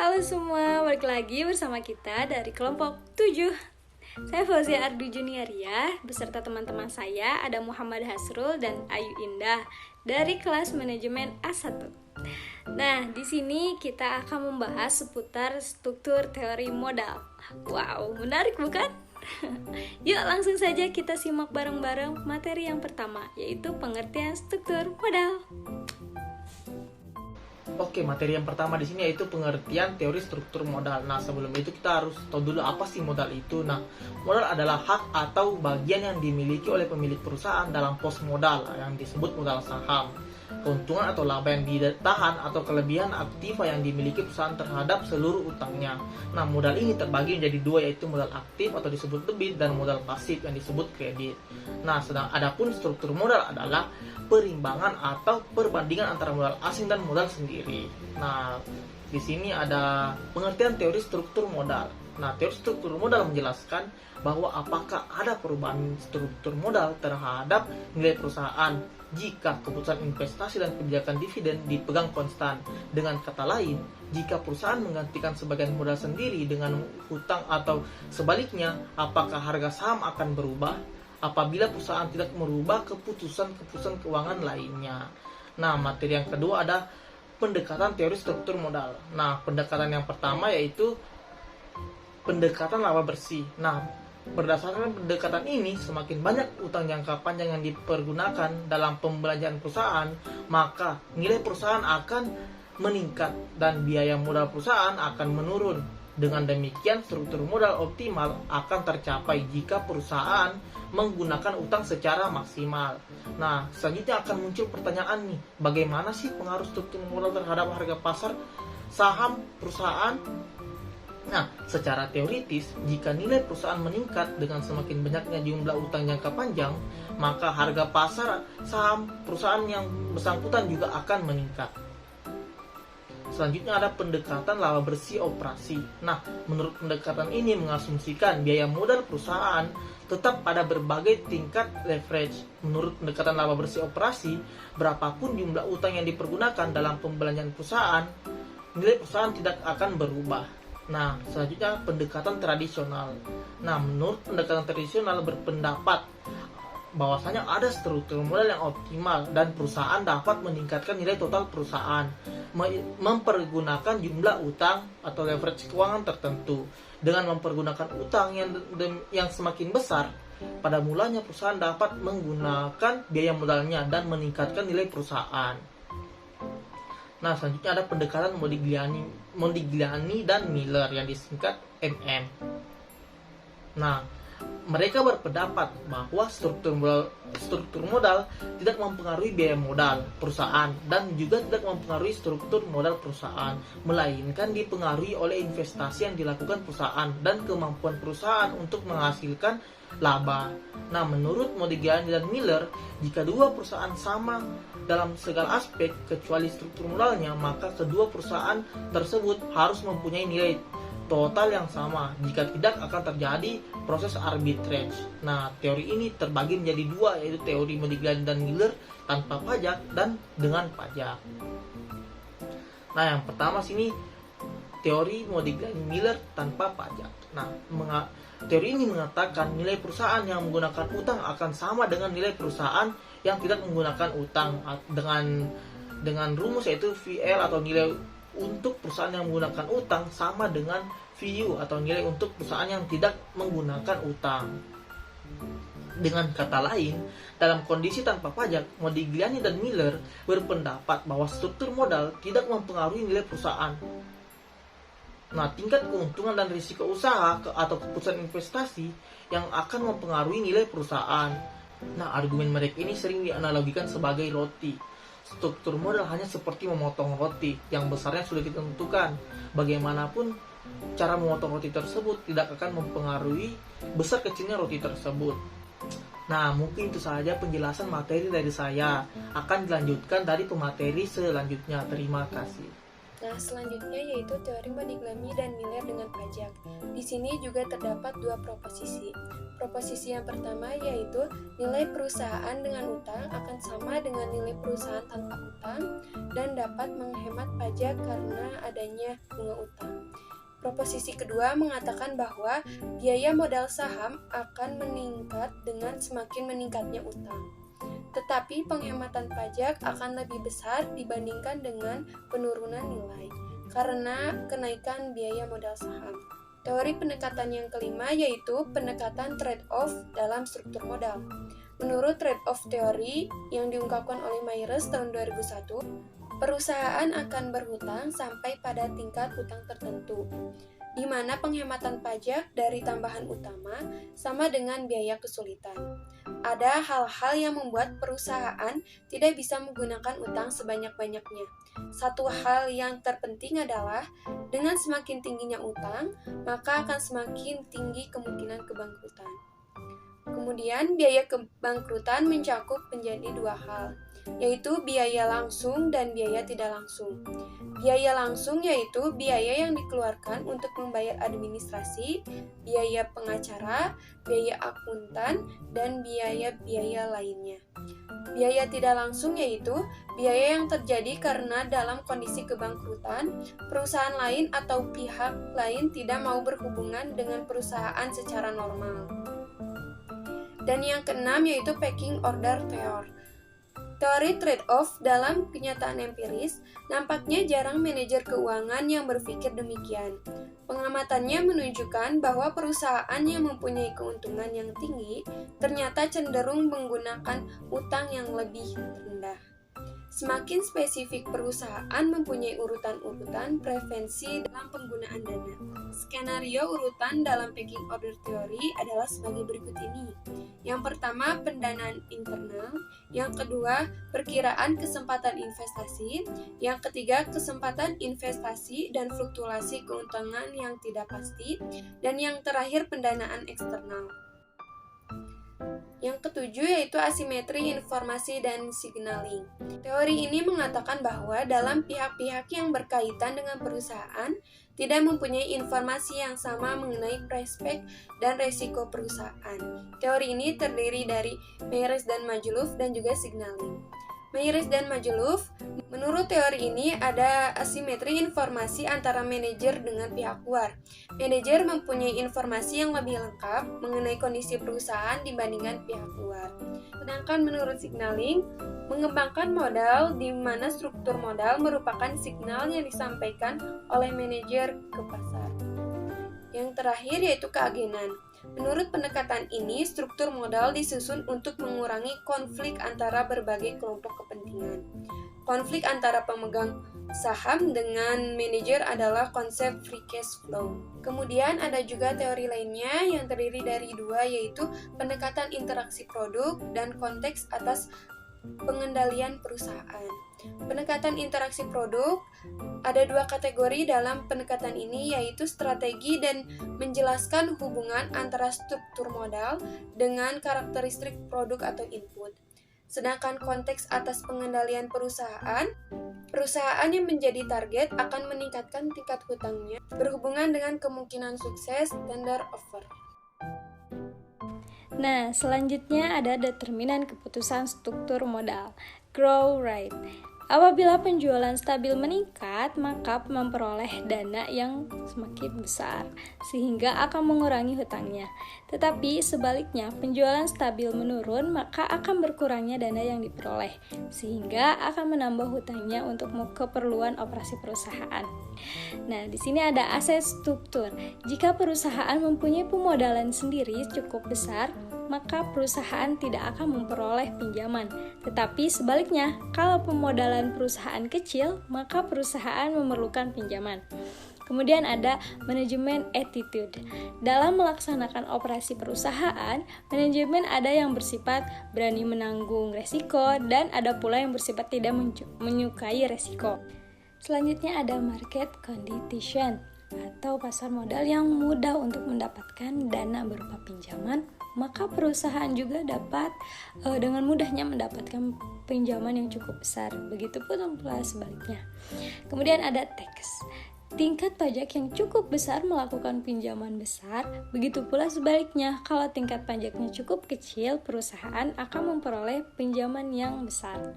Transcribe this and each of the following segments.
Halo semua, balik lagi bersama kita dari kelompok 7. Saya Fauzia Ardu Juniaria, beserta teman-teman saya ada Muhammad Hasrul dan Ayu Indah dari kelas manajemen A1. Nah, di sini kita akan membahas seputar struktur teori modal. Wow, menarik bukan? Yuk langsung saja kita simak bareng-bareng materi yang pertama, yaitu pengertian struktur modal. Oke, materi yang pertama di sini yaitu pengertian teori struktur modal. Nah, sebelum itu kita harus tahu dulu apa sih modal itu. Nah, modal adalah hak atau bagian yang dimiliki oleh pemilik perusahaan dalam pos modal yang disebut modal saham. Keuntungan atau laba yang ditahan atau kelebihan aktiva yang dimiliki perusahaan terhadap seluruh utangnya. Nah, modal ini terbagi menjadi dua, yaitu modal aktif atau disebut debit dan modal pasif yang disebut kredit. Nah, adapun struktur modal adalah perimbangan atau perbandingan antara modal asing dan modal sendiri. Nah, di sini ada pengertian teori struktur modal. Nah, teori struktur modal menjelaskan bahwa apakah ada perubahan struktur modal terhadap nilai perusahaan jika keputusan investasi dan kebijakan dividen dipegang konstan. Dengan kata lain, jika perusahaan menggantikan sebagian modal sendiri dengan hutang atau sebaliknya, apakah harga saham akan berubah apabila perusahaan tidak merubah keputusan keuangan lainnya. Nah, materi yang kedua ada pendekatan teori struktur modal. Nah, pendekatan yang pertama yaitu pendekatan laba bersih. Nah, berdasarkan pendekatan ini, semakin banyak utang jangka panjang yang dipergunakan dalam pembelanjaan perusahaan, maka nilai perusahaan akan meningkat dan biaya modal perusahaan akan menurun. Dengan demikian, struktur modal optimal akan tercapai jika perusahaan menggunakan utang secara maksimal. Nah, selanjutnya akan muncul pertanyaan nih, bagaimana sih pengaruh struktur modal terhadap harga pasar saham perusahaan? Nah, secara teoritis, jika nilai perusahaan meningkat dengan semakin banyaknya jumlah utang jangka panjang, maka harga pasar saham perusahaan yang bersangkutan juga akan meningkat. Selanjutnya ada pendekatan laba bersih operasi. Nah, menurut pendekatan ini mengasumsikan biaya modal perusahaan tetap pada berbagai tingkat leverage. Menurut pendekatan laba bersih operasi, berapapun jumlah utang yang dipergunakan dalam pembelanjaan perusahaan, nilai perusahaan tidak akan berubah. Nah, selanjutnya pendekatan tradisional. Nah, menurut pendekatan tradisional berpendapat bahwasanya ada struktur modal yang optimal dan perusahaan dapat meningkatkan nilai total perusahaan mempergunakan jumlah utang atau leverage keuangan tertentu. Dengan mempergunakan utang yang semakin besar, pada mulanya perusahaan dapat menggunakan biaya modalnya dan meningkatkan nilai perusahaan. Nah, selanjutnya ada pendekatan Modigliani dan Miller yang disingkat MM. Nah, mereka berpendapat bahwa struktur modal tidak mempengaruhi biaya modal perusahaan dan juga tidak mempengaruhi struktur modal perusahaan, melainkan dipengaruhi oleh investasi yang dilakukan perusahaan dan kemampuan perusahaan untuk menghasilkan laba. Nah, menurut Modigliani dan Miller, jika dua perusahaan sama dalam segala aspek kecuali struktur modalnya, maka kedua perusahaan tersebut harus mempunyai nilai total yang sama. Jika tidak, akan terjadi proses arbitrage. Nah, teori ini terbagi menjadi dua, yaitu teori Modigliani dan Miller tanpa pajak dan dengan pajak. Nah, yang pertama sini teori Modigliani-Miller tanpa pajak. Nah, teori ini mengatakan nilai perusahaan yang menggunakan utang akan sama dengan nilai perusahaan yang tidak menggunakan utang dengan rumus yaitu VL atau nilai untuk perusahaan yang menggunakan utang sama dengan VU atau nilai untuk perusahaan yang tidak menggunakan utang. Dengan kata lain, dalam kondisi tanpa pajak, Modigliani dan Miller berpendapat bahwa struktur modal tidak mempengaruhi nilai perusahaan. Nah, tingkat keuntungan dan risiko usaha atau keputusan investasi yang akan mempengaruhi nilai perusahaan. Nah, argumen mereka ini sering dianalogikan sebagai roti. Struktur modal hanya seperti memotong roti yang besarnya sudah ditentukan. Bagaimanapun cara memotong roti tersebut tidak akan mempengaruhi besar kecilnya roti tersebut. Nah, mungkin itu saja penjelasan materi dari saya. Akan dilanjutkan dari pemateri selanjutnya. Terima kasih. Nah, selanjutnya yaitu teori monogami dan nilai dengan pajak. Di sini juga terdapat dua proposisi. Proposisi yang pertama yaitu nilai perusahaan dengan utang akan sama dengan nilai perusahaan tanpa utang dan dapat menghemat pajak karena adanya bunga utang. Proposisi kedua mengatakan bahwa biaya modal saham akan meningkat dengan semakin meningkatnya utang. Tetapi penghematan pajak akan lebih besar dibandingkan dengan penurunan nilai karena kenaikan biaya modal saham. Teori pendekatan yang kelima yaitu pendekatan trade-off dalam struktur modal. Menurut trade-off teori yang diungkapkan oleh Myers tahun 2001, perusahaan akan berhutang sampai pada tingkat hutang tertentu, di mana penghematan pajak dari tambahan utama sama dengan biaya kesulitan. Ada hal-hal yang membuat perusahaan tidak bisa menggunakan utang sebanyak-banyaknya. Satu hal yang terpenting adalah dengan semakin tingginya utang, maka akan semakin tinggi kemungkinan kebangkrutan. Kemudian, biaya kebangkrutan mencakup menjadi dua hal, yaitu biaya langsung dan biaya tidak langsung. Biaya langsung yaitu biaya yang dikeluarkan untuk membayar administrasi, biaya pengacara, biaya akuntan, dan biaya-biaya lainnya. Biaya tidak langsung yaitu biaya yang terjadi karena dalam kondisi kebangkrutan, perusahaan lain atau pihak lain tidak mau berhubungan dengan perusahaan secara normal. Dan yang keenam yaitu pecking order theory. Teori trade-off dalam kenyataan empiris, nampaknya jarang manajer keuangan yang berpikir demikian. Pengamatannya menunjukkan bahwa perusahaan yang mempunyai keuntungan yang tinggi ternyata cenderung menggunakan utang yang lebih rendah. Semakin spesifik perusahaan mempunyai urutan-urutan preferensi dalam penggunaan dana. Skenario urutan dalam pecking order theory adalah sebagai berikut ini. Yang pertama, pendanaan internal. Yang kedua, perkiraan kesempatan investasi. Yang ketiga, kesempatan investasi dan fluktuasi keuntungan yang tidak pasti. Dan yang terakhir, pendanaan eksternal. Yang ketujuh yaitu asimetri informasi dan signaling. Teori ini mengatakan bahwa dalam pihak-pihak yang berkaitan dengan perusahaan tidak mempunyai informasi yang sama mengenai prospek dan resiko perusahaan. Teori ini terdiri dari Myers dan Majalov dan juga signaling. Myers dan Majalov, menurut teori ini ada asimetri informasi antara manajer dengan pihak luar. Manajer mempunyai informasi yang lebih lengkap mengenai kondisi perusahaan dibandingkan pihak luar. Sedangkan menurut signaling, mengembangkan modal di mana struktur modal merupakan signal yang disampaikan oleh manajer ke pasar. Yang terakhir yaitu keagenan. Menurut pendekatan ini, struktur modal disusun untuk mengurangi konflik antara berbagai kelompok kepentingan. Konflik antara pemegang saham dengan manajer adalah konsep free cash flow. Kemudian ada juga teori lainnya yang terdiri dari dua, yaitu pendekatan interaksi produk dan konteks atas pengendalian perusahaan. Pendekatan interaksi produk ada dua kategori dalam pendekatan ini, yaitu strategi dan menjelaskan hubungan antara struktur modal dengan karakteristik produk atau input. Sedangkan konteks atas pengendalian perusahaan yang menjadi target akan meningkatkan tingkat hutangnya berhubungan dengan kemungkinan sukses tender offer. Nah, selanjutnya ada determinan keputusan struktur modal, grow rate. Apabila penjualan stabil meningkat, maka memperoleh dana yang semakin besar, sehingga akan mengurangi hutangnya. Tetapi sebaliknya, penjualan stabil menurun, maka akan berkurangnya dana yang diperoleh, sehingga akan menambah hutangnya untuk keperluan operasi perusahaan. Nah, di sini ada aset struktur. Jika perusahaan mempunyai pemodalan sendiri cukup besar, maka perusahaan tidak akan memperoleh pinjaman. Tetapi sebaliknya, kalau pemodalan perusahaan kecil, maka perusahaan memerlukan pinjaman. Kemudian ada manajemen attitude. Dalam melaksanakan operasi perusahaan, manajemen ada yang bersifat berani menanggung resiko dan ada pula yang bersifat tidak menyukai resiko. Selanjutnya ada market condition atau pasar modal yang mudah untuk mendapatkan dana berupa pinjaman, maka perusahaan juga dapat dengan mudahnya mendapatkan pinjaman yang cukup besar. Begitupun pula sebaliknya. Kemudian ada tax. Tingkat pajak yang cukup besar melakukan pinjaman besar, begitu pula sebaliknya. Kalau tingkat pajaknya cukup kecil, perusahaan akan memperoleh pinjaman yang besar.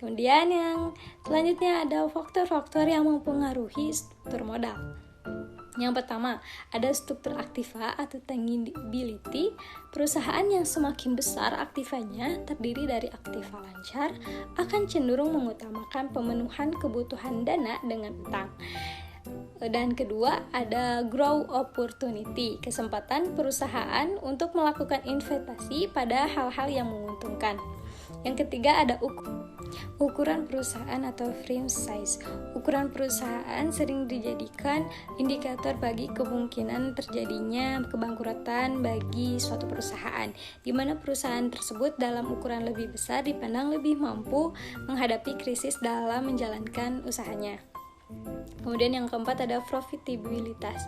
Kemudian yang selanjutnya ada faktor-faktor yang mempengaruhi struktur modal. Yang pertama, ada struktur aktiva atau tangibility. Perusahaan yang semakin besar aktivanya terdiri dari aktiva lancar akan cenderung mengutamakan pemenuhan kebutuhan dana dengan utang. Dan kedua, ada growth opportunity, kesempatan perusahaan untuk melakukan investasi pada hal-hal yang menguntungkan. Yang ketiga, ada ukuran perusahaan atau frame size. Ukuran perusahaan sering dijadikan indikator bagi kemungkinan terjadinya kebangkrutan bagi suatu perusahaan, di mana perusahaan tersebut dalam ukuran lebih besar dipandang lebih mampu menghadapi krisis dalam menjalankan usahanya. Kemudian yang keempat ada profitabilitas.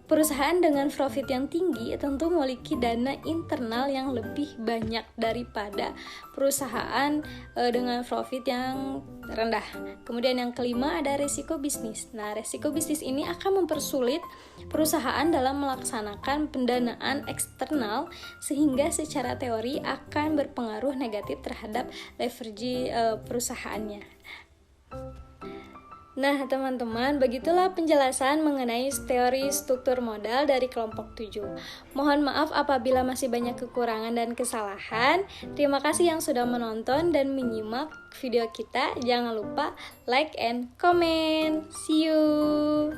Perusahaan dengan profit yang tinggi tentu memiliki dana internal yang lebih banyak daripada perusahaan dengan profit yang rendah. Kemudian yang kelima ada resiko bisnis. Nah, resiko bisnis ini akan mempersulit perusahaan dalam melaksanakan pendanaan eksternal, sehingga secara teori akan berpengaruh negatif terhadap leverage perusahaannya. Nah, teman-teman, begitulah penjelasan mengenai teori struktur modal dari kelompok 7. Mohon maaf apabila masih banyak kekurangan dan kesalahan. Terima kasih yang sudah menonton dan menyimak video kita. Jangan lupa like and comment. See you.